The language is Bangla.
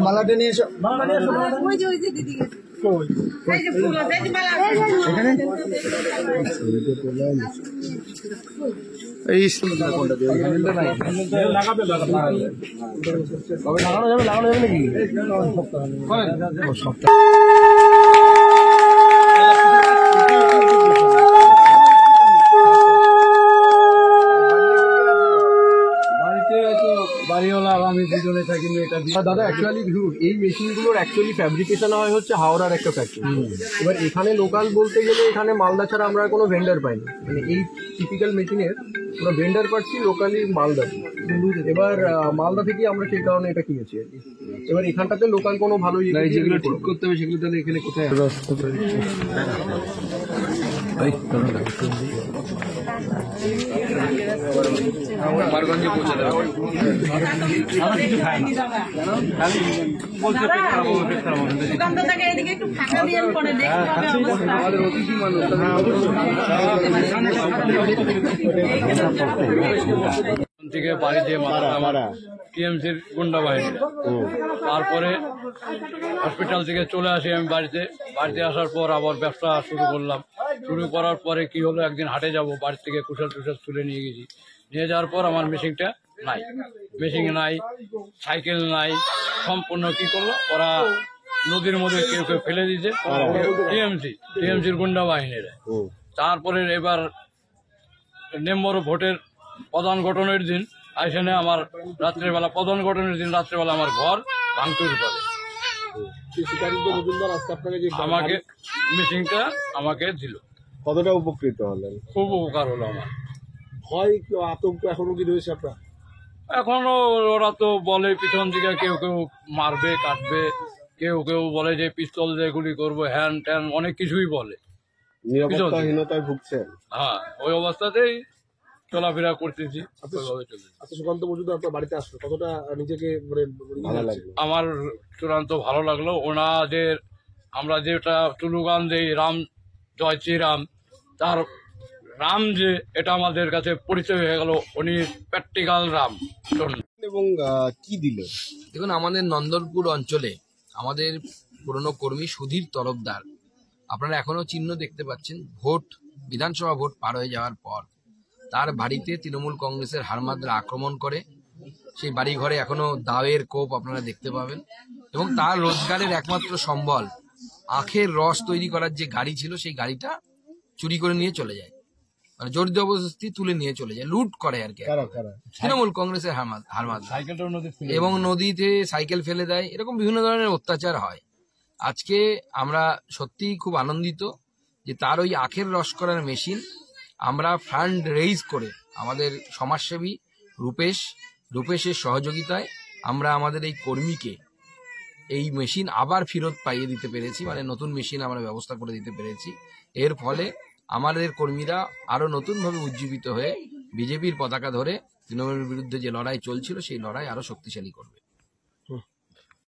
মালাটা নিয়ে এসো। লাগানো যাবে নাকি সপ্তাহ বাড়িওয়ালা আর আমি দুজনে থাকি। দাদা অ্যাকচুয়ালি এই মেশিনগুলোর অ্যাকচুয়ালি ফ্যাব্রিকেশন হয় হচ্ছে হাওড়ার একটা ফ্যাক্টরি। এবার এখানে লোকাল বলতে গেলে এখানে মালদা ছাড়া আমরা কোনো ভেন্ডার পাইনি। মানে এই টিপিক্যাল মেশিনের আমরা ভেন্ডার পাচ্ছি লোকালি মালদা। এবার মালদা থেকে আমরা সেই কারণে এটা কিনেছি আর কি। এবার এখানটাতে লোকাল কোনো ভালো যেগুলো ঠিক করতে হবে সেগুলো তাহলে এখানে কোথায় মারগঞ্জে পৌঁছে দেওয়া আমাদের অতিথি মানুষ থেকে বাড়ি দিয়ে মারা টিএমসির গুন্ডা বাহিনী। তারপরে হসপিটাল থেকে চলে আসি আমি বাড়িতে আসার পর আবার ব্যবসা শুরু করলাম। শুরু করার পরে কি হলো, একদিন হাটে যাব, বাড়ি থেকে কুশল টুশল তুলে নিয়ে গেছি। নিয়ে যাওয়ার পর আমার মেশিনটা নাই, নাই, সাইকেল নাই, সম্পূর্ণ কি করলো ওরা নদীর মধ্যে কেউ কেউ ফেলে দিয়েছে টিএমসির গুন্ডা বাহিনীরা। তারপরে এবার নম্বর ভোটের প্রধান গঠনের দিন এখানে আমার রাত্রেবেলা রাত্রেবেলা আমার ঘর ভাঙচুর করে আমাকে মেশিনটা আমাকে দিল। কতটা উপকৃত হলেন? খুব উপকার হলো আমার। ভয় আতঙ্ক এখনো কি রয়েছে আপনার? এখনো ওরা তো বলে পিছন দিকে কেউ কেউ মারবে কাটবে, কেউ কেউ বলে যে পিস্তল দিয়ে গুলি করবো, হ্যান ট্যান অনেক কিছুই বলে। নিরাপত্তাহীনতায় ভুগছেন? হ্যাঁ, ওই অবস্থাতেই চলাফেরা করতেছি। সুকান্ত মজুমদার আপনার বাড়িতে আসলো, কতটা নিজেকে ভালো লাগলো? আমার চূড়ান্ত ভালো লাগলো। ওনাদের আমরা যেটা স্লোগান দেই রাম জয় শ্রীরাম, তার রাম যে এটা আমাদের কাছে পরিচয় হয়ে গেল, উনি প্র্যাকটিক্যাল রাম। এবং কি দিল? দেখুন, আমাদের নন্দনপুর অঞ্চলে আমাদের পুরনো কর্মী সুধীর তরফদার, আপনারা এখনো চিহ্ন দেখতে পাচ্ছেন, বিধানসভা ভোট পার হয়ে যাওয়ার পর তার বাড়িতে তৃণমূল কংগ্রেসের হারমাদরা আক্রমণ করে। সেই বাড়ি ঘরে এখনো দাওয়ের কোপ আপনারা দেখতে পাবেন। এবং তার রোজগারের একমাত্র সম্বল আখের রস তৈরি করার যে গাড়ি ছিল, সেই গাড়িটা চুরি করে নিয়ে চলে যায়, মানে জোর জবরদস্তি তুলে নিয়ে চলে যায়, লুট করে আর কি তৃণমূল কংগ্রেসের হারমাদরা। এবং নদীতে সাইকেল ফেলে দেয়, এরকম বিভিন্ন ধরনের অত্যাচার হয়। আজকে আমরা সত্যিই খুব আনন্দিত যে তার ওই আখের রস করার মেশিন আমরা ফান্ড রেইজ করে আমাদের সমাজসেবী রূপেশের সহযোগিতায় আমরা আমাদের এই কর্মীকে এই মেশিন আবার ফেরত পাইয়ে দিতে পেরেছি, মানে নতুন মেশিন আমরা ব্যবস্থা করে দিতে পেরেছি। এর ফলে আমাদের কর্মীরা আরো নতুনভাবে উজ্জীবিত হয়ে বিজেপির পতাকা ধরে তৃণমূলের বিরুদ্ধে যে লড়াই চলছিল সেই লড়াই আরো শক্তিশালী করবে।